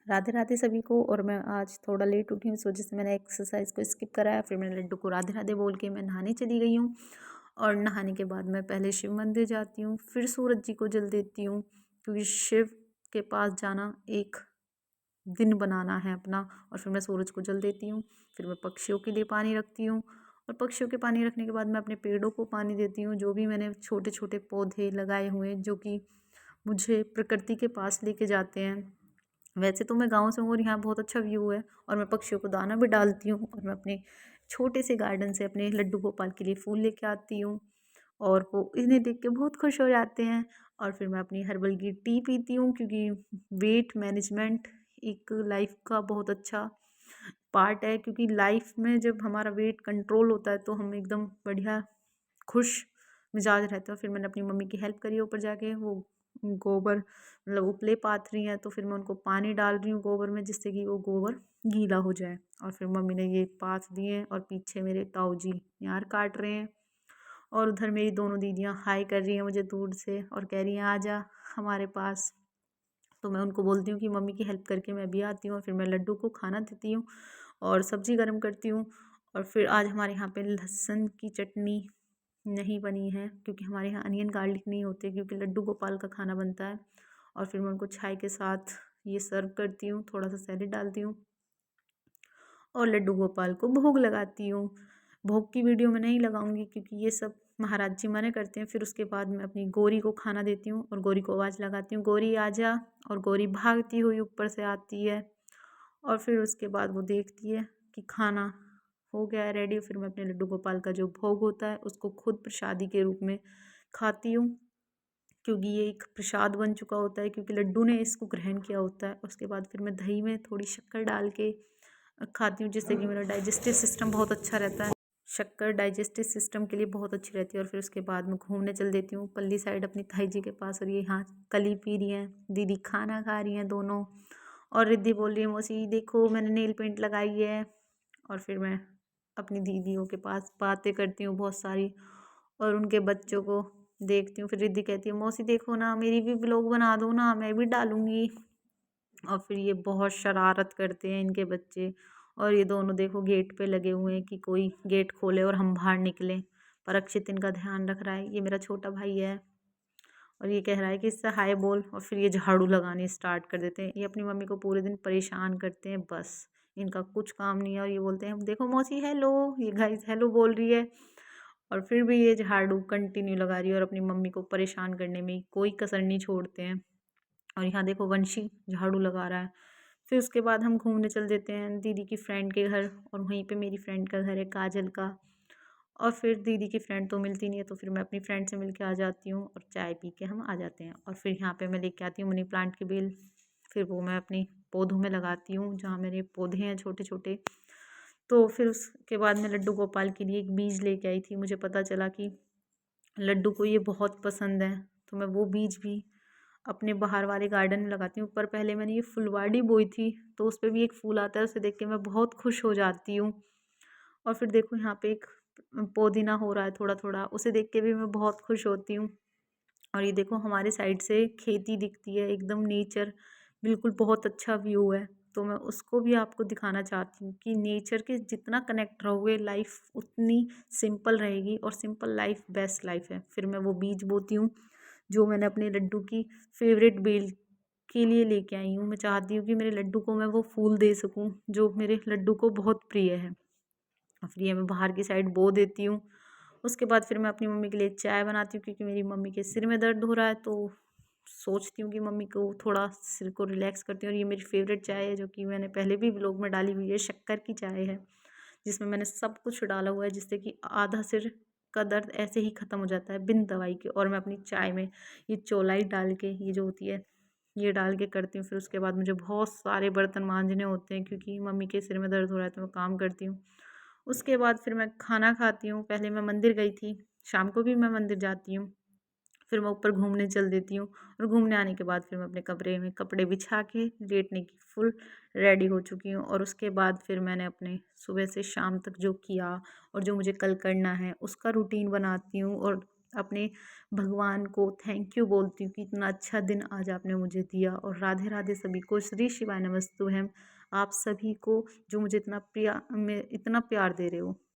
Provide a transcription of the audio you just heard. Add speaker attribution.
Speaker 1: राधे राधे सभी को। और मैं आज थोड़ा लेट उठी हूँ, इस वजह से मैंने एक्सरसाइज को स्किप कराया। फिर मैंने लड्डू को राधे राधे बोल के मैं नहाने चली गई हूँ। और नहाने के बाद मैं पहले शिव मंदिर जाती हूँ, फिर सूरज जी को जल देती हूँ, क्योंकि शिव के पास जाना एक दिन बनाना है अपना। और फिर मैं सूरज को जल देती हूँ। फिर मैं पक्षियों के लिए पानी रखती हूँ, और पक्षियों के पानी रखने के बाद मैं अपने पेड़ों को पानी देती हूँ। जो भी मैंने छोटे छोटे पौधे लगाए हुए हैं जो कि मुझे प्रकृति के पास लेके जाते हैं। वैसे तो मैं गाँव से हूँ और यहाँ बहुत अच्छा व्यू है, और मैं पक्षियों को दाना भी डालती हूँ। और मैं अपने छोटे से गार्डन से अपने लड्डू गोपाल के लिए फूल लेके आती हूँ, और वो इन्हें देख के बहुत खुश हो जाते हैं। और फिर मैं अपनी हर्बल की टी पीती हूँ, क्योंकि वेट मैनेजमेंट एक लाइफ का बहुत अच्छा पार्ट है। क्योंकि लाइफ में जब हमारा वेट कंट्रोल होता है तो हम एकदम बढ़िया खुश मिजाज रहते हैं। फिर मैंने अपनी मम्मी की हेल्प करी ऊपर जाके, वो गोबर मतलब उपले पाथ रही हैं, तो फिर मैं उनको पानी डाल रही हूँ गोबर में, जिससे कि वो गोबर गीला हो जाए। और फिर मम्मी ने ये पाथ दिए, और पीछे मेरे ताऊ जी यार काट रहे हैं, और उधर मेरी दोनों दीदियाँ हाय कर रही हैं मुझे दूर से और कह रही हैं आ जा हमारे पास। तो मैं उनको बोलती हूँ कि मम्मी की हेल्प करके मैं भी आती हूँ। और फिर मैं लड्डू को खाना देती हूँ और सब्ज़ी गर्म करती हूँ। और फिर आज हमारे यहाँ पे लहसुन की चटनी नहीं बनी है, क्योंकि हमारे यहाँ अनियन गार्लिक नहीं होते, क्योंकि लड्डू गोपाल का खाना बनता है। और फिर मैं उनको चाय के साथ ये सर्व करती हूँ, थोड़ा सा सैलेड डालती हूँ, और लड्डू गोपाल को भोग लगाती हूँ। भोग की वीडियो मैं नहीं लगाऊंगी, क्योंकि ये सब महाराज जी मना करते हैं। फिर उसके बाद मैं अपनी गोरी को खाना देती हूँ, और गोरी को आवाज़ लगाती हूँ गोरी आजा, और गोरी भागती हुई ऊपर से आती है। और फिर उसके बाद वो देखती है कि खाना हो गया है रेडी। फिर मैं अपने लड्डू गोपाल का जो भोग होता है उसको खुद प्रसादी के रूप में खाती हूँ, क्योंकि ये एक प्रसाद बन चुका होता है, क्योंकि लड्डू ने इसको ग्रहण किया होता है। उसके बाद फिर मैं दही में थोड़ी शक्कर डाल के खाती हूँ, जिससे कि मेरा डाइजेस्टिव सिस्टम बहुत अच्छा रहता है। शक्कर डाइजेस्टिव सिस्टम के लिए बहुत अच्छी रहती है। और फिर उसके बाद मैं घूमने चल देती हूँ पल्ली साइड अपनी ताई जी के पास, और ये यहाँ कली पी रही हैं, दीदी खाना खा रही हैं दोनों। और रिद्धि बोल रही है मौसी देखो मैंने नेल पेंट लगाई है। और फिर मैं अपनी दीदियों के पास बातें करती हूँ बहुत सारी, और उनके बच्चों को देखती हूँ। फिर रिद्धि कहती है मौसी देखो ना मेरी भी ब्लॉग बना दो ना, मैं भी डालूँगी। और फिर ये बहुत शरारत करते हैं इनके बच्चे। और ये दोनों देखो गेट पे लगे हुए हैं कि कोई गेट खोले और हम बाहर निकलें, पर अक्षित इनका ध्यान रख रहा है। ये मेरा छोटा भाई है, और ये कह रहा है कि इससे हाय बोल। और फिर ये झाड़ू लगाने स्टार्ट कर देते हैं। ये अपनी मम्मी को पूरे दिन परेशान करते हैं, बस इनका कुछ काम नहीं है। और ये बोलते हैं देखो मौसी हेलो, ये गाइस हेलो बोल रही है। और फिर भी ये झाड़ू कंटिन्यू लगा रही है, और अपनी मम्मी को परेशान करने में कोई कसर नहीं छोड़ते हैं। और यहाँ देखो वंशी झाड़ू लगा रहा है। फिर उसके बाद हम घूमने चल देते हैं दीदी की फ्रेंड के घर, और वहीं पे मेरी फ्रेंड का घर है काजल का। और फिर दीदी की फ्रेंड तो मिलती नहीं है, तो फिर मैं अपनी फ्रेंड से मिल के आ जाती हूँ, और चाय पी के हम आ जाते हैं। और फिर यहाँ पे मैं लेके आती हूँ मनी प्लांट की बेल। फिर वो मैं अपनी पौधों में लगाती हूँ जहाँ मेरे पौधे हैं छोटे छोटे। तो फिर उसके बाद मैं लड्डू गोपाल के लिए एक बीज लेके आई थी। मुझे पता चला कि लड्डू को ये बहुत पसंद है, तो मैं वो बीज भी अपने बाहर वाले गार्डन में लगाती हूँ। पर पहले मैंने ये फुलवाड़ी बोई थी, तो उस पर भी एक फूल आता है, उसे देख के मैं बहुत खुश हो जाती हूँ। और फिर देखो यहाँ पे एक पुदीना हो रहा है थोड़ा थोड़ा, उसे देख के भी मैं बहुत खुश होती हूँ। और ये देखो हमारे साइड से खेती दिखती है एकदम नेचर, बिल्कुल बहुत अच्छा व्यू है। तो मैं उसको भी आपको दिखाना चाहती हूँ कि नेचर के जितना कनेक्ट रहोगे लाइफ उतनी सिंपल रहेगी, और सिंपल लाइफ बेस्ट लाइफ है। फिर मैं वो बीज बोती हूँ जो मैंने अपने लड्डू की फेवरेट बेल के लिए लेके आई हूँ। मैं चाहती हूँ कि मेरे लड्डू को मैं वो फूल दे सकूँ जो मेरे लड्डू को बहुत प्रिय है। और फिर ये मैं बाहर की साइड बो देती हूँ। उसके बाद फिर मैं अपनी मम्मी के लिए चाय बनाती हूँ, क्योंकि मेरी मम्मी के सिर में दर्द हो रहा है। तो सोचती हूँ कि मम्मी को थोड़ा सिर को रिलैक्स करती हूँ। और ये मेरी फेवरेट चाय है, जो कि मैंने पहले भी व्लॉग में डाली हुई है, शक्कर की चाय है, जिसमें मैंने सब कुछ डाला हुआ है, जिससे कि आधा सिर का दर्द ऐसे ही ख़त्म हो जाता है बिन दवाई के। और मैं अपनी चाय में ये चौलाई डाल के, ये जो होती है ये डाल के करती हूँ। फिर उसके बाद मुझे बहुत सारे बर्तन मांजने होते हैं, क्योंकि मम्मी के सिर में दर्द हो रहा है, तो मैं काम करती हूँ। उसके बाद फिर मैं खाना खाती हूँ। पहले मैं मंदिर गई थी, शाम को भी मैं मंदिर जाती हूँ। फिर मैं ऊपर घूमने चल देती हूँ, और घूमने आने के बाद फिर मैं अपने कमरे में कपड़े बिछा के लेटने की फुल रेडी हो चुकी हूँ। और उसके बाद फिर मैंने अपने सुबह से शाम तक जो किया और जो मुझे कल करना है उसका रूटीन बनाती हूँ, और अपने भगवान को थैंक यू बोलती हूँ कि इतना अच्छा दिन आज आपने मुझे दिया। और राधे राधे सभी को, श्री शिवाय नमस्तुभ्यम। आप सभी को जो मुझे इतना प्रिया में इतना प्यार दे रहे हो।